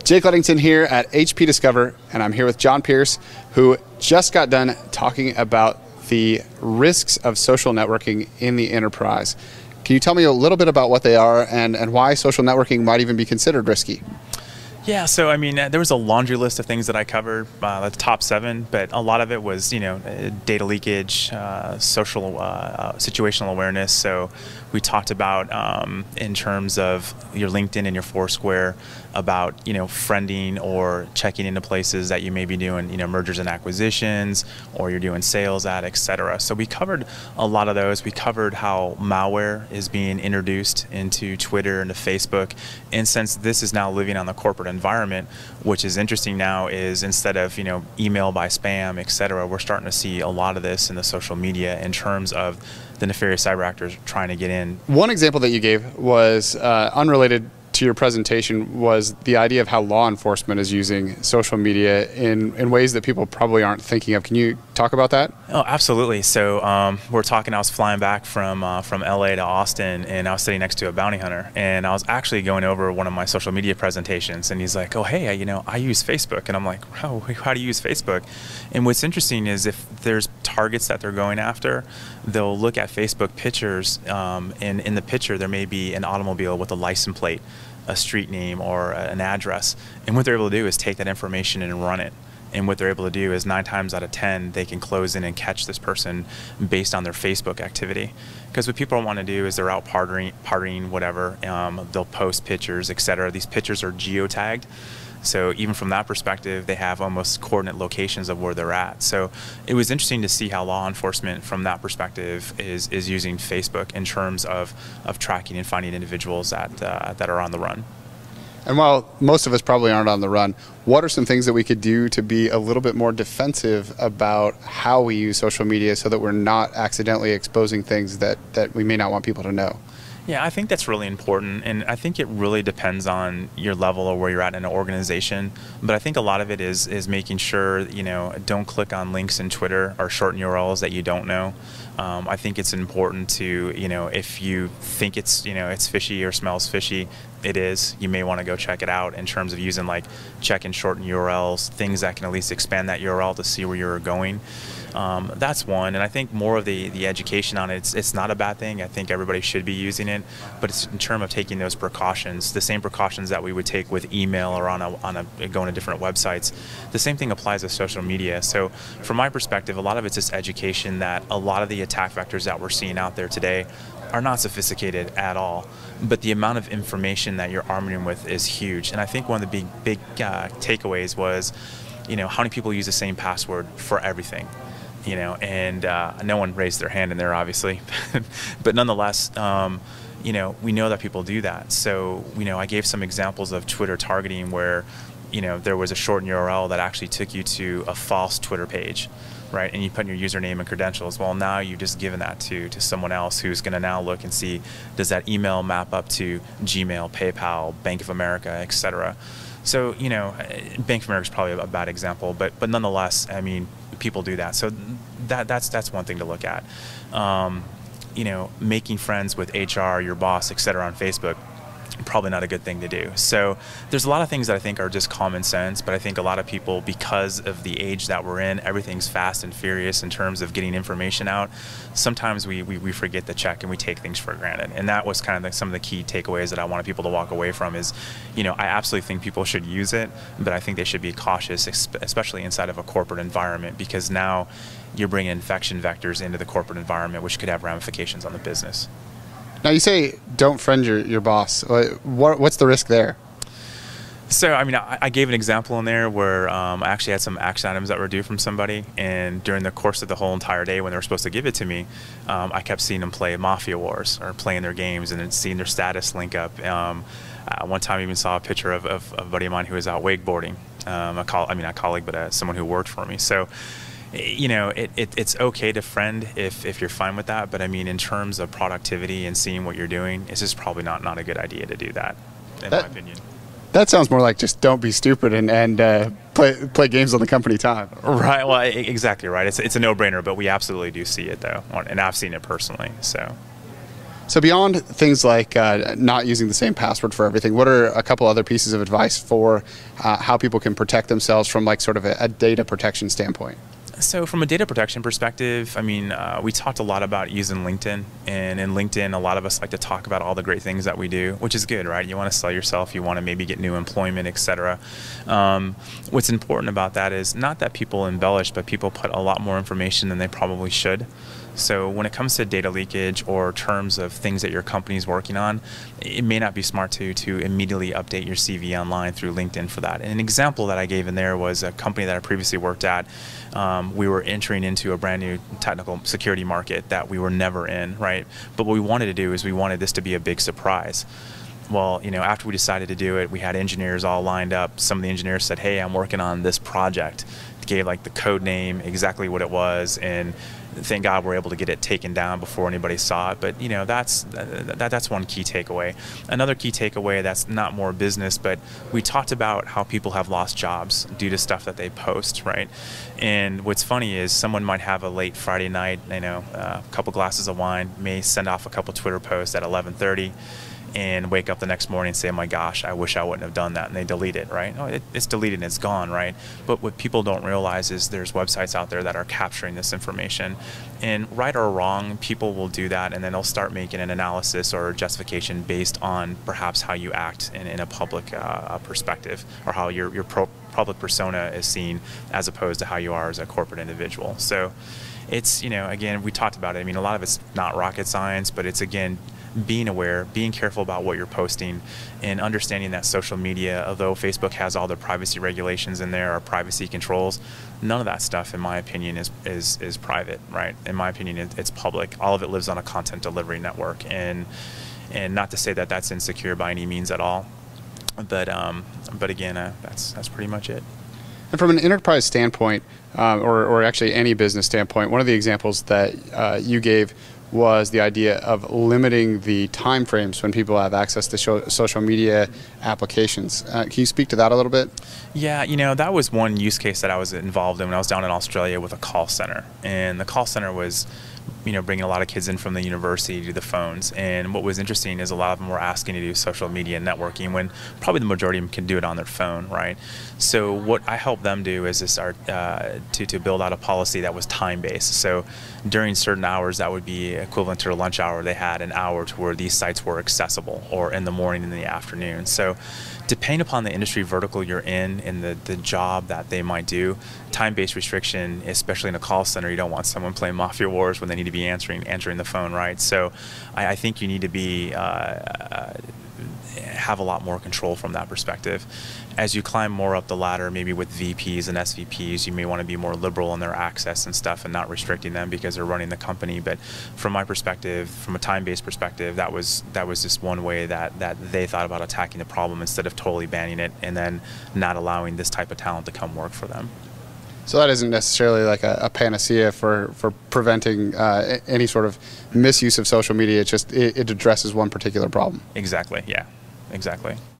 Jake Ludington here at HP Discover, and I'm here with John Pierce, who just got done talking about the risks of social networking in the enterprise. Can you tell me a little bit about what they are and why social networking might even be considered risky? Yeah, so I mean, there was a laundry list of things that I covered, the top 7, but a lot of it was, data leakage, social, situational awareness. So we talked about in terms of your LinkedIn and your Foursquare about, friending or checking into places that you may be doing, mergers and acquisitions, or you're doing sales at, etc. So we covered a lot of those. We covered how malware is being introduced into Twitter and to Facebook. And since this is now living on the corporate environment, which is interesting now, is instead of email by spam, etc., we're starting to see a lot of this in the social media in terms of the nefarious cyber actors trying to get in. One example that you gave was unrelated to your presentation, was the idea of how law enforcement is using social media in ways that people probably aren't thinking of. Can you talk about that? Oh, absolutely. So we're talking, I was flying back from LA to Austin, and I was sitting next to a bounty hunter, and I was actually going over one of my social media presentations, and he's like, oh, hey, I use Facebook. And I'm like, oh, how do you use Facebook? And what's interesting is if there's targets that they're going after, they'll look at Facebook pictures, and in the picture there may be an automobile with a license plate, a street name, or an address. And what they're able to do is take that information and run it. And what they're able to do is 9 times out of 10, they can close in and catch this person based on their Facebook activity. Because what people want to do is they're out partying, whatever. They'll post pictures, etc. These pictures are geotagged. So even from that perspective, they have almost coordinate locations of where they're at. So it was interesting to see how law enforcement from that perspective is using Facebook in terms of tracking and finding individuals that are on the run. And while most of us probably aren't on the run, what are some things that we could do to be a little bit more defensive about how we use social media so that we're not accidentally exposing things that we may not want people to know? Yeah, I think that's really important, and I think it really depends on your level or where you're at in an organization. But I think a lot of it is making sure, don't click on links in Twitter or shorten URLs that you don't know. I think it's important to, if you think it's, it's fishy or smells fishy, it is. You may want to go check it out in terms of using like check and shorten URLs, things that can at least expand that URL to see where you're going. That's one, and I think more of the education on it, it's not a bad thing. I think everybody should be using it, but it's in terms of taking those precautions, the same precautions that we would take with email or going to different websites. The same thing applies to social media. So from my perspective, a lot of it's just education that a lot of the attack vectors that we're seeing out there today are not sophisticated at all, but the amount of information that you're arming with is huge. And I think one of the big takeaways was, how many people use the same password for everything? And no one raised their hand in there, obviously, but nonetheless, we know that people do that. So, I gave some examples of Twitter targeting where, there was a shortened URL that actually took you to a false Twitter page, right? And you put in your username and credentials. Well, now you've just given that to someone else who's going to now look and see, does that email map up to Gmail, PayPal, Bank of America, etc. So, Bank of America is probably a bad example, but nonetheless, I mean, people do that. So that's one thing to look at. Making friends with HR, your boss, etc. on Facebook, probably not a good thing to do. So there's a lot of things that I think are just common sense, but I think a lot of people, because of the age that we're in, everything's fast and furious in terms of getting information out. Sometimes we forget to check and we take things for granted. And that was kind of some of the key takeaways that I wanted people to walk away from is, I absolutely think people should use it, but I think they should be cautious, especially inside of a corporate environment, because now you're bringing infection vectors into the corporate environment, which could have ramifications on the business. Now you say don't friend your boss. What's the risk there? So, I mean, I gave an example in there where I actually had some action items that were due from somebody, and during the course of the whole entire day when they were supposed to give it to me, I kept seeing them play Mafia Wars or playing their games and then seeing their status link up. One time I even saw a picture of a buddy of mine who was out wakeboarding, not a colleague, but someone who worked for me. So, it's okay to friend if you're fine with that, but I mean, in terms of productivity and seeing what you're doing, it's just probably not a good idea to do that, in my opinion. That sounds more like just don't be stupid and play games on the company time. Right. Well, exactly right. It's a no-brainer, but we absolutely do see it though, and I've seen it personally. So. So beyond things like not using the same password for everything, what are a couple other pieces of advice for how people can protect themselves from like sort of a data protection standpoint? So from a data protection perspective, I mean, we talked a lot about using LinkedIn, and in LinkedIn, a lot of us like to talk about all the great things that we do, which is good, right? You want to sell yourself, you want to maybe get new employment, etc. What's important about that is not that people embellish, but people put a lot more information than they probably should. So when it comes to data leakage or terms of things that your company is working on, it may not be smart to immediately update your CV online through LinkedIn for that. And an example that I gave in there was a company that I previously worked at. We were entering into a brand new technical security market that we were never in, right? But what we wanted to do is we wanted this to be a big surprise. Well, after we decided to do it, we had engineers all lined up. Some of the engineers said, "Hey, I'm working on this project." Gave like the code name, exactly what it was, and thank God we're able to get it taken down before anybody saw it. But that's one key takeaway. Another key takeaway that's not more business, but we talked about how people have lost jobs due to stuff that they post, right? And what's funny is someone might have a late Friday night, a couple glasses of wine, may send off a couple Twitter posts at 11:30. And wake up the next morning and say, "Oh my gosh, I wish I wouldn't have done that," and they delete it, right? No, it's deleted and it's gone, right? But what people don't realize is there's websites out there that are capturing this information, and right or wrong, people will do that, and then they'll start making an analysis or justification based on perhaps how you act in a public perspective, or how your public persona is seen as opposed to how you are as a corporate individual. So it's, again, we talked about it. I mean, a lot of it's not rocket science, but it's, again, being aware, being careful about what you're posting, and understanding that social media, although Facebook has all their privacy regulations in there, or privacy controls, none of that stuff, in my opinion, is private, right? In my opinion, it's public. All of it lives on a content delivery network, and not to say that that's insecure by any means at all, but again, that's pretty much it. And from an enterprise standpoint, or actually any business standpoint, one of the examples that you gave was the idea of limiting the time frames when people have access to social media applications. Can you speak to that a little bit? Yeah, that was one use case that I was involved in when I was down in Australia with a call center. And the call center was bringing a lot of kids in from the university to the phones. And what was interesting is a lot of them were asking to do social media networking when probably the majority of them can do it on their phone, right? So what I helped them do is to build out a policy that was time-based. So during certain hours, that would be equivalent to a lunch hour, they had an hour to where these sites were accessible, or in the morning and in the afternoon. So depending upon the industry vertical you're in and the job that they might do, time-based restriction, especially in a call center, you don't want someone playing Mafia Wars when they need to be answering the phone, right? So I think you need to be have a lot more control from that perspective. As you climb more up the ladder, maybe with VPs and SVPs, you may want to be more liberal in their access and stuff and not restricting them because they're running the company. But from my perspective, from a time-based perspective, that was just one way that they thought about attacking the problem, instead of totally banning it and then not allowing this type of talent to come work for them. So that isn't necessarily like a panacea for preventing any sort of misuse of social media. It addresses one particular problem. Exactly, yeah, exactly.